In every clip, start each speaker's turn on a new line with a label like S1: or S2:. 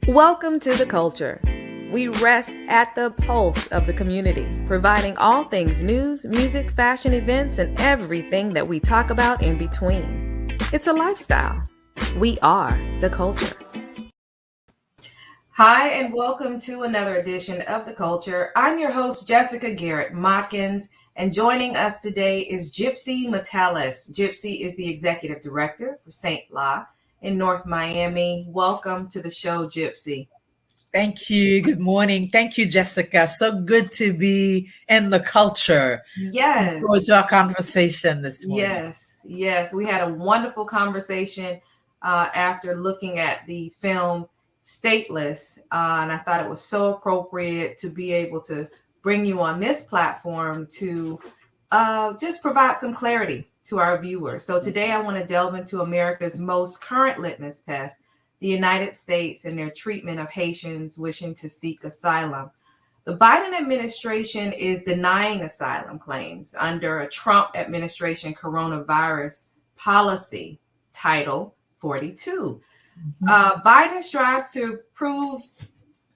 S1: Welcome to The Culture. We rest at the pulse of the community, providing all things news, music, fashion, events, and everything that we talk about in between. It's a lifestyle. We are The Culture. Hi, and welcome to another edition of The Culture. I'm your host, Jessica Garrett Motkins, and joining us today is Gepsie Metellus. Gepsie is the Executive Director for Sant in North Miami. Welcome to the show, Gepsie.
S2: Thank you. Good morning. Thank you, Jessica. So good to be in The Culture.
S1: Yes.
S2: Forward to our conversation this morning.
S1: Yes. We had a wonderful conversation after looking at the film Stateless, and I thought it was so appropriate to be able to bring you on this platform to just provide some clarity to our viewers. So today I want to delve into America's most current litmus test, the United States and their treatment of Haitians wishing to seek asylum. The Biden administration is denying asylum claims under a Trump administration coronavirus policy, Title 42. Biden strives to prove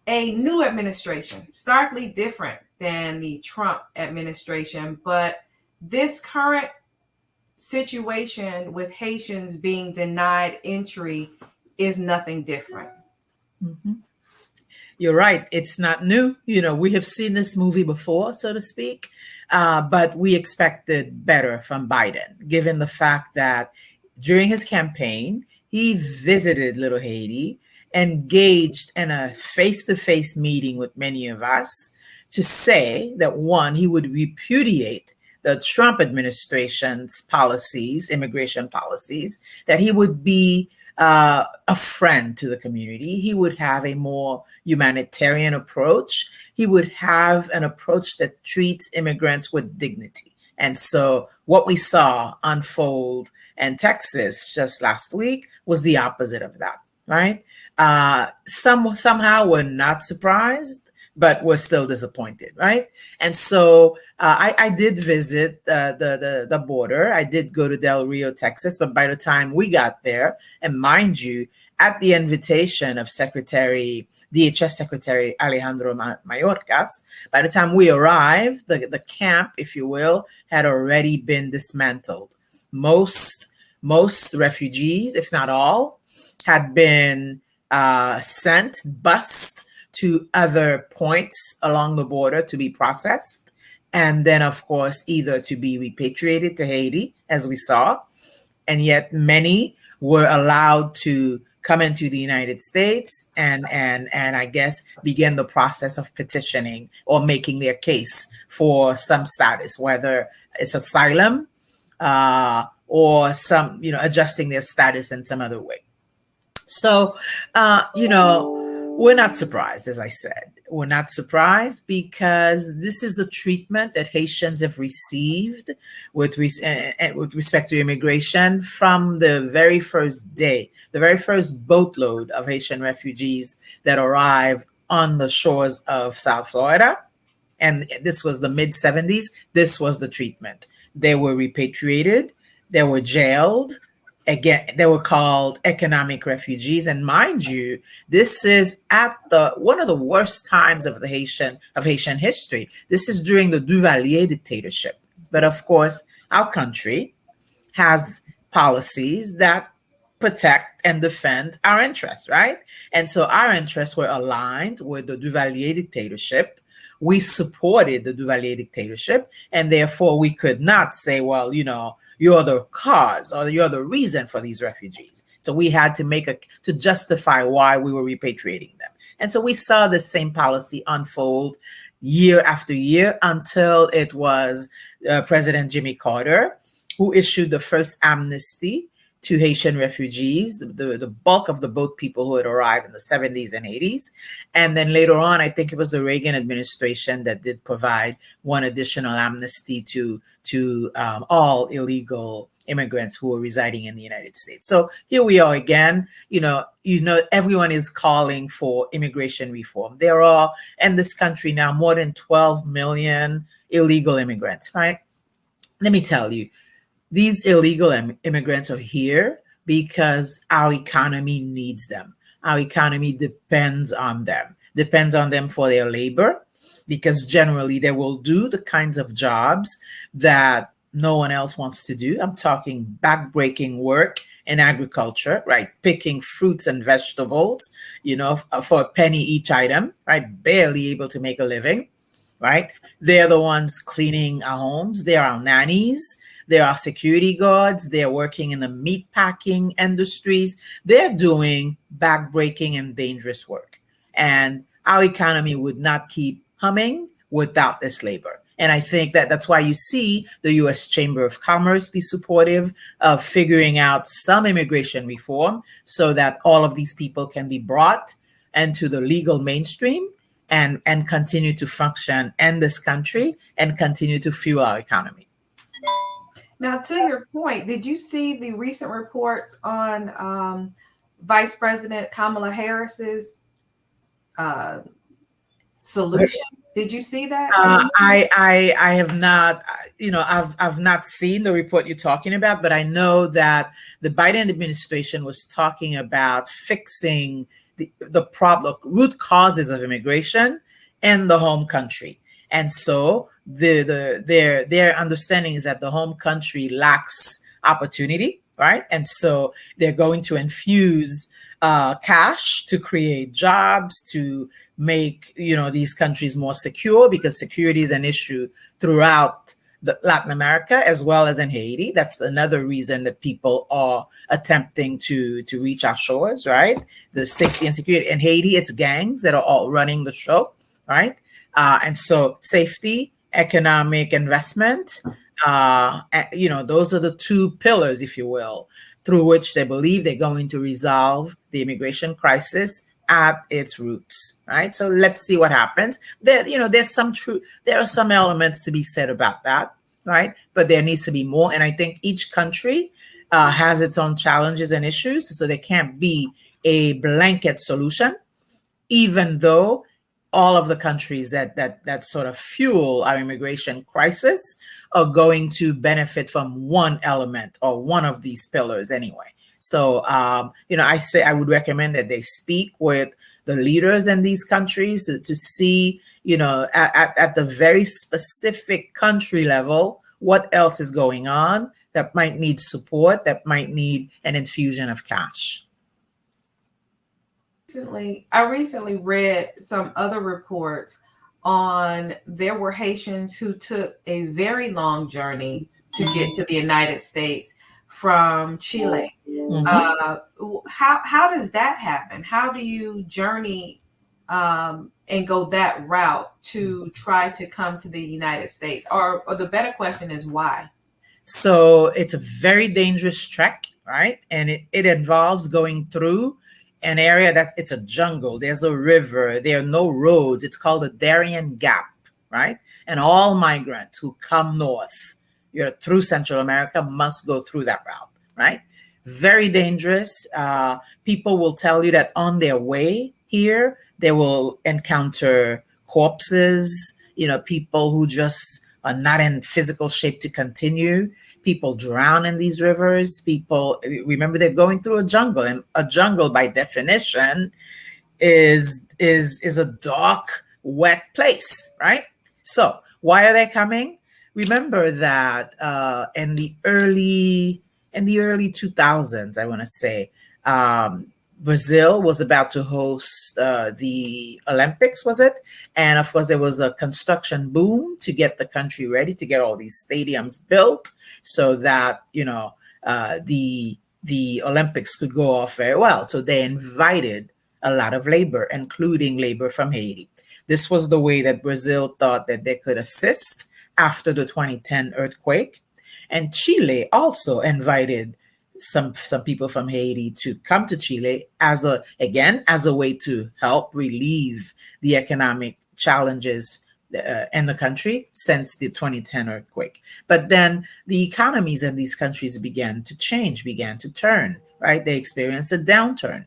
S1: a new administration, starkly different than the Trump administration, but this current situation with Haitians being denied entry is nothing different.
S2: Mm-hmm. You're right. It's not new. We have seen this movie before, so to speak, but we expected better from Biden, given the fact that during his campaign, he visited Little Haiti, engaged in a face-to-face meeting with many of us to say that, one, he would repudiate the Trump administration's policies, immigration policies, that he would be a friend to the community. He would have a more humanitarian approach. He would have an approach that treats immigrants with dignity. And so what we saw unfold in Texas just last week was the opposite of that, right? Somehow we're not surprised, but we're still disappointed, right? And so I did visit the border. I did go to Del Rio, Texas, but by the time we got there, and mind you, at the invitation of DHS Secretary Alejandro Mayorkas, by the time we arrived, the camp, if you will, had already been dismantled. Most refugees, if not all, had been sent, bused to other points along the border to be processed. And then, of course, either to be repatriated to Haiti, as we saw. And yet many were allowed to come into the United States and I guess begin the process of petitioning or making their case for some status, whether it's asylum or some, adjusting their status in some other way. So, we're not surprised, as I said. We're not surprised because this is the treatment that Haitians have received with respect to immigration from the very first day, the very first boatload of Haitian refugees that arrived on the shores of South Florida. And this was the mid-70s. This was the treatment. They were repatriated. They were jailed. Again, they were called economic refugees. And mind you, this is at one of the worst times of Haitian history. This is during the Duvalier dictatorship. But of course, our country has policies that protect and defend our interests, right? And so our interests were aligned with the Duvalier dictatorship. We supported the Duvalier dictatorship, and therefore we could not say, well, you're the cause or you're the reason for these refugees. So we had to justify why we were repatriating them. And so we saw the same policy unfold year after year until it was President Jimmy Carter who issued the first amnesty to Haitian refugees, the bulk of the boat people who had arrived in the 70s and 80s. And then later on, I think it was the Reagan administration that did provide one additional amnesty to all illegal immigrants who were residing in the United States. So here we are again. Everyone is calling for immigration reform. There are in this country now more than 12 million illegal immigrants, right? Let me tell you, these illegal immigrants are here because our economy needs them. our economy depends on them for their labor, because generally they will do the kinds of jobs that no one else wants to do. I'm talking backbreaking work in agriculture, right? Picking fruits and vegetables, for a penny each item, right? Barely able to make a living, right? They're the ones cleaning our homes. They are our nannies. There are security guards. They're working in the meat packing industries. They're doing backbreaking and dangerous work. And our economy would not keep humming without this labor. And I think that that's why you see the U.S. Chamber of Commerce be supportive of figuring out some immigration reform so that all of these people can be brought into the legal mainstream and continue to function in this country and continue to fuel our economy.
S1: Now, to your point, did you see the recent reports on Vice President Kamala Harris's solution? Did you see that?
S2: I have not. I've not seen the report you're talking about, but I know that the Biden administration was talking about fixing the problem, root causes of immigration in the home country, and so their understanding is that the home country lacks opportunity, right? And so they're going to infuse cash to create jobs, to make these countries more secure, because security is an issue throughout Latin America as well as in Haiti. That's another reason that people are attempting to reach our shores, right? The safety and security in Haiti, it's gangs that are all running the show, right? And so safety, economic investment, those are the two pillars, if you will, through which they believe they're going to resolve the immigration crisis at its roots, right? So let's see what happens. There's some truth. There are some elements to be said about that, right? But there needs to be more. And I think each country has its own challenges and issues, so there can't be a blanket solution, even though all of the countries that sort of fuel our immigration crisis are going to benefit from one element or one of these pillars anyway. So, I would recommend that they speak with the leaders in these countries to see, at the very specific country level, what else is going on that might need support, that might need an infusion of cash.
S1: I recently read some other reports on there were Haitians who took a very long journey to get to the United States from Chile.
S2: Mm-hmm.
S1: How does that happen? How do you journey and go that route to try to come to the United States? Or the better question is why?
S2: So it's a very dangerous trek, right? And it involves going through an area it's a jungle. There's a river. There are no roads. It's called the Darien Gap, right? And all migrants who come north, through Central America, must go through that route, right? Very dangerous. People will tell you that on their way here, they will encounter corpses, people who just are not in physical shape to continue. People drown in these rivers. People, remember, they're going through a jungle, and a jungle, by definition, is a dark, wet place, right? So why are they coming? Remember that in the early 2000s, I want to say, Brazil was about to host the Olympics, was it? And of course, there was a construction boom to get the country ready, to get all these stadiums built so that, the Olympics could go off very well. So they invited a lot of labor, including labor from Haiti. This was the way that Brazil thought that they could assist after the 2010 earthquake. And Chile also invited some people from Haiti to come to Chile as a way to help relieve the economic challenges in the country since the 2010 earthquake. But then the economies in these countries began to change, began to turn, right? They experienced a downturn.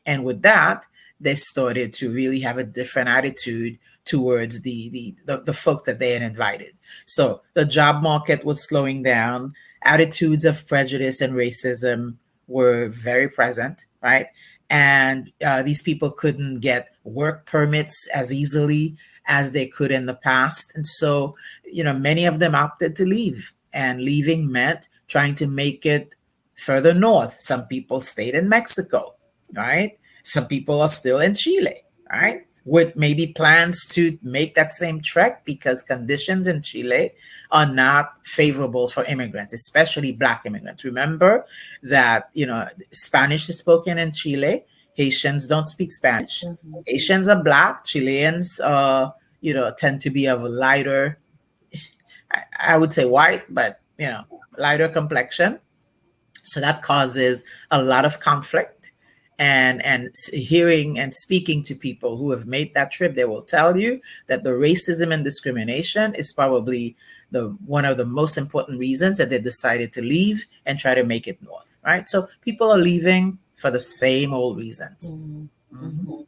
S2: And with that, they started to really have a different attitude towards the folks that they had invited. So the job market was slowing down. Attitudes of prejudice and racism were very present, right? and these people couldn't get work permits as easily as they could in the past. And so, many of them opted to leave, and leaving meant trying to make it further north. Some people stayed in Mexico, right? Some people are still in Chile, right? With maybe plans to make that same trek, because conditions in Chile are not favorable for immigrants, especially Black immigrants. Remember that, Spanish is spoken in Chile. Haitians don't speak Spanish.
S1: Mhm.
S2: Haitians are Black. Chileans, tend to be of a lighter, I would say white, but, lighter complexion. So that causes a lot of conflict. And hearing and speaking to people who have made that trip, they will tell you that the racism and discrimination is probably the one of the most important reasons that they decided to leave and try to make it north, right? So people are leaving for the same old reasons.
S1: Mhm.
S2: Mhm.
S1: Mhm.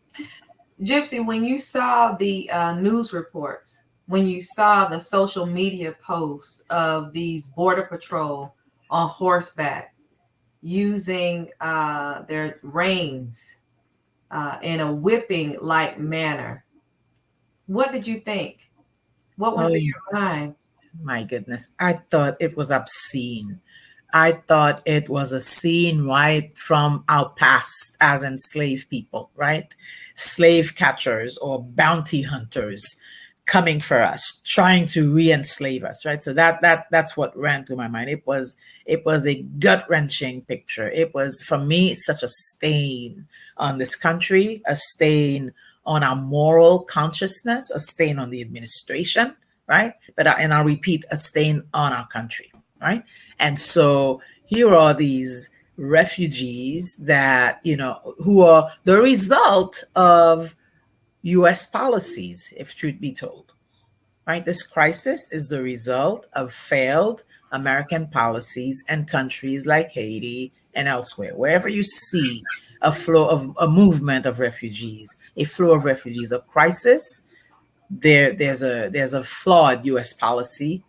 S1: Gepsie, when you saw the news reports, when you saw the social media posts of these border patrol on horseback using their reins in a whipping like manner, what did you think? What went
S2: Oh
S1: through your mind?
S2: my goodness. I thought it was obscene. I thought it was a scene right from our past as enslaved people, right? Slave catchers or bounty hunters coming for us, trying to re-enslave us, right? So that's what ran through my mind. It was a gut-wrenching picture. It was, for me, such a stain on this country, a stain on our moral consciousness, a stain on the administration, right? And I'll repeat, a stain on our country, right? And so here are these refugees that, who are the result of US policies, if truth be told, right? This crisis is the result of failed American policies in countries like Haiti and elsewhere. Wherever you see a flow of a movement of refugees, a flow of refugees, a crisis, there's a flawed US policy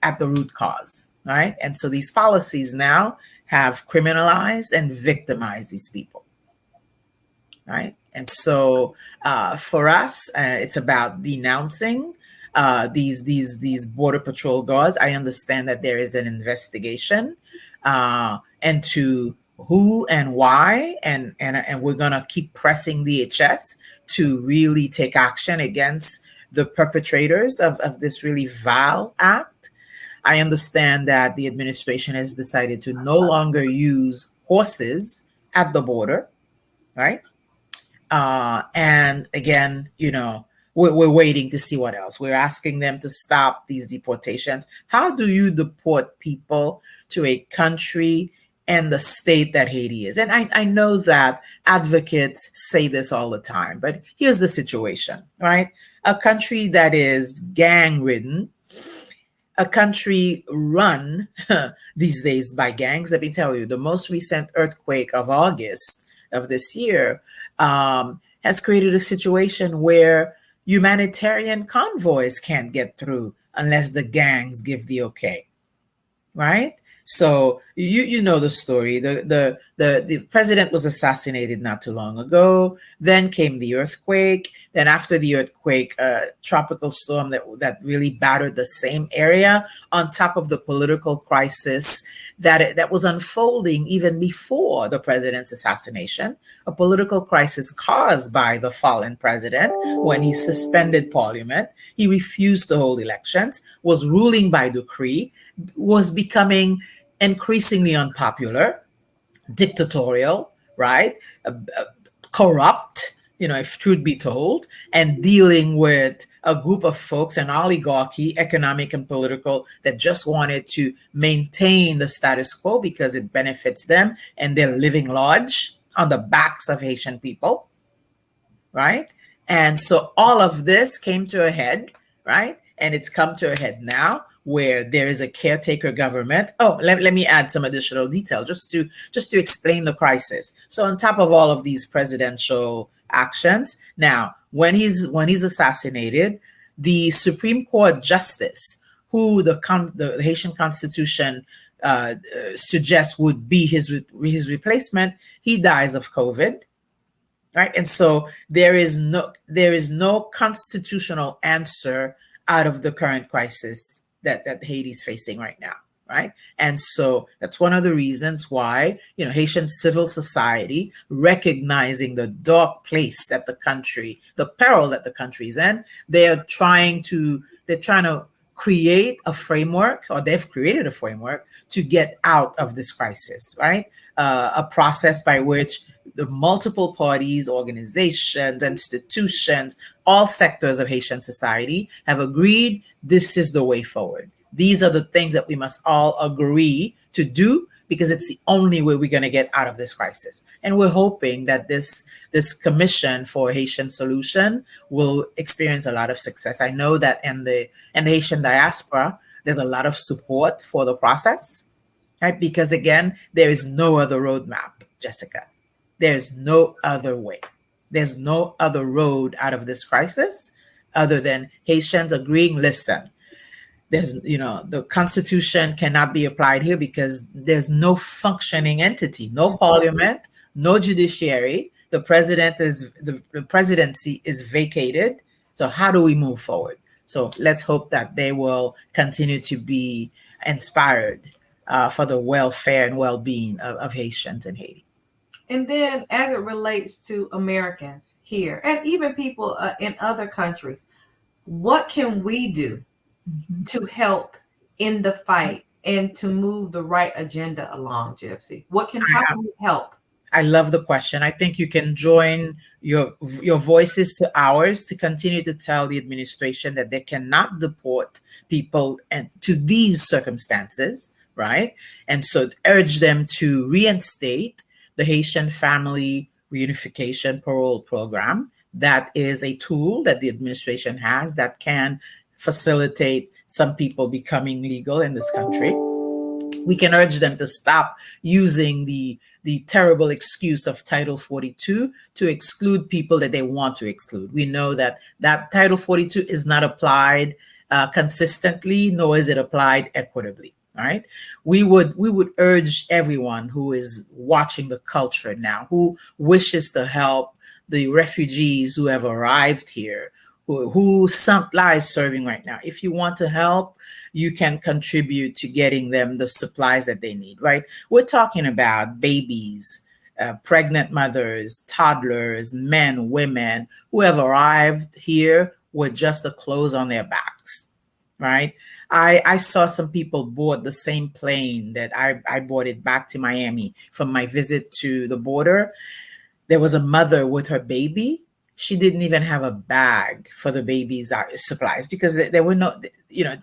S2: at the root cause, right? And so these policies now have criminalized and victimized these people, right? And so for us, it's about denouncing these border patrol guards. I understand that there is an investigation into who and why, and we're gonna keep pressing DHS to really take action against the perpetrators of this really vile act. I understand that the administration has decided to no longer use horses at the border, right? And again, we're waiting to see what else. We're asking them to stop these deportations. How do you deport people to a country and the state that Haiti is? And I know that advocates say this all the time, but here's the situation, right? A country that is gang ridden, a country run these days by gangs. Let me tell you, the most recent earthquake of August of this year has created a situation where humanitarian convoys can't get through unless the gangs give the okay, right? So you know the story. The president was assassinated not too long ago. Then came the earthquake. Then after the earthquake, tropical storm that really battered the same area. On top of the political crisis that was unfolding even before the president's assassination, a political crisis caused by the fallen president when he suspended parliament. He refused to hold elections, was ruling by decree, was becoming increasingly unpopular, dictatorial, right? Corrupt, if truth be told, and dealing with a group of folks, an oligarchy, economic and political, that just wanted to maintain the status quo because it benefits them and they're living large on the backs of Haitian people, right? And so all of this came to a head, right? And it's come to a head now where there is a caretaker government. Oh, let me add some additional detail just to explain the crisis. So on top of all of these presidential actions, now when he's assassinated, the Supreme Court justice, who the Haitian Constitution suggests would be his replacement, he dies of COVID, right? And so there is no constitutional answer out of the current crisis that Haiti's facing right now, right? And so that's one of the reasons why, Haitian civil society, recognizing the dark place that the peril that the country's in, they're trying to create a framework, or they've created a framework to get out of this crisis, right? A process by which the multiple parties, organizations, institutions, all sectors of Haitian society have agreed this is the way forward. These are the things that we must all agree to do, because it's the only way we're going to get out of this crisis. And we're hoping that this commission for Haitian solution will experience a lot of success. I know that in the Haitian diaspora, there's a lot of support for the process, right? Because again, there is no other roadmap, Jessica. There's no other way. There's no other road out of this crisis other than Haitians agreeing, listen, the Constitution cannot be applied here because there's no functioning entity, no parliament, no judiciary. The presidency is vacated. So how do we move forward? So let's hope that they will continue to be inspired for the welfare and well-being of Haitians in Haiti.
S1: And then, as it relates to Americans here and even people in other countries, what can we do to help in the fight and to move the right agenda along, Gepsie? How can we help?
S2: I love the question. I think you can join your voices to ours to continue to tell the administration that they cannot deport people and to these circumstances, right? And so urge them to reinstate the Haitian Family Reunification Parole Program. That is a tool that the administration has that can facilitate some people becoming legal in this country. We can urge them to stop using the terrible excuse of Title 42 to exclude people that they want to exclude. We know that Title 42 is not applied consistently, nor is it applied equitably. All right. We would urge everyone who is watching the culture now, who wishes to help the refugees who have arrived here, who Sant is serving right now. If you want to help, you can contribute to getting them the supplies that they need, right? We're talking about babies, pregnant mothers, toddlers, men, women who have arrived here with just the clothes on their backs, right? I saw some people board the same plane that I boarded back to Miami from my visit to the border. There was a mother with her baby. She didn't even have a bag for the baby's supplies because there were no,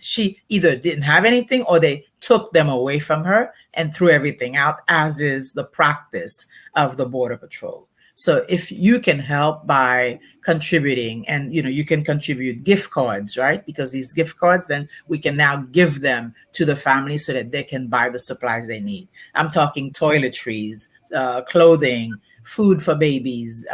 S2: she either didn't have anything or they took them away from her and threw everything out, as is the practice of the Border Patrol. So if you can help by contributing, and you can contribute gift cards, right? Because these gift cards, then we can now give them to the family so that they can buy the supplies they need. I'm talking toiletries, clothing, food for babies,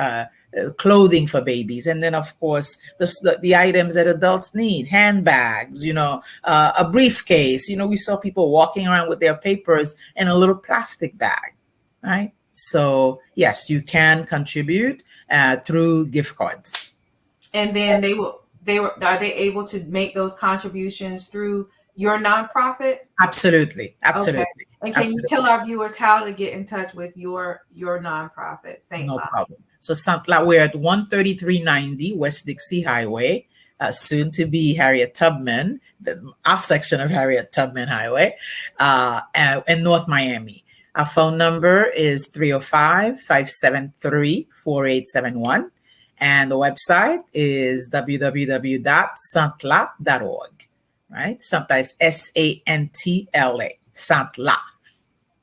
S2: clothing for babies, and then of course the items that adults need, handbags, a briefcase. We saw people walking around with their papers in a little plastic bag, right? So yes, you can contribute through gift cards.
S1: And then are they able to make those contributions through your nonprofit?
S2: Absolutely.
S1: Okay. And can you tell our viewers how to get in touch with your nonprofit, St.
S2: No
S1: La?
S2: problem. So St. La, we're at 13390 West Dixie Highway, soon to be Harriet Tubman, our section of Harriet Tubman Highway, in North Miami. Our phone number is 305-573-4871. And the website is www.santla.org. Right? Santla is Santla. Santla.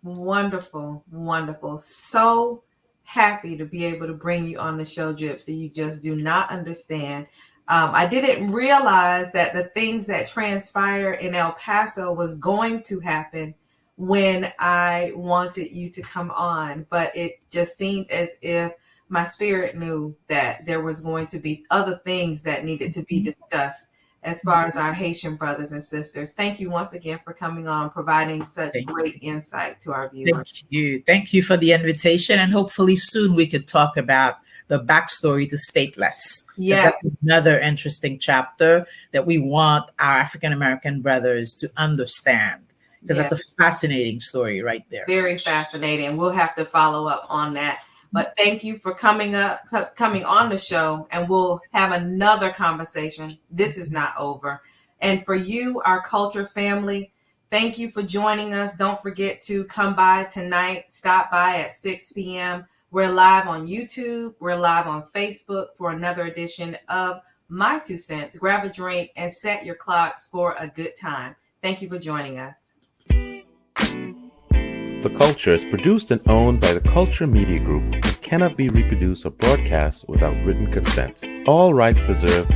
S1: Wonderful, wonderful. So happy to be able to bring you on the show, Gepsie. You just do not understand. I didn't realize that the things that transpired in El Paso was going to happen when I wanted you to come on, but it just seemed as if my spirit knew that there was going to be other things that needed to be discussed as far as our Haitian brothers and sisters. Thank you once again for coming on, providing such great insight to our viewers.
S2: Thank you for the invitation, and hopefully soon we could talk about the backstory to stateless.
S1: Yeah.
S2: That's another interesting chapter that we want our African American brothers to understand, because that's a fascinating story right there.
S1: Very fascinating. We'll have to follow up on that. But thank you for coming on the show, and we'll have another conversation. This is not over. And for you, our culture family, thank you for joining us. Don't forget to come by tonight. Stop by at 6 p.m. We're live on YouTube. We're live on Facebook for another edition of My Two Cents. Grab a drink and set your clocks for a good time. Thank you for joining us.
S3: The Culture is produced and owned by the Culture Media Group and cannot be reproduced or broadcast without written consent. All rights reserved.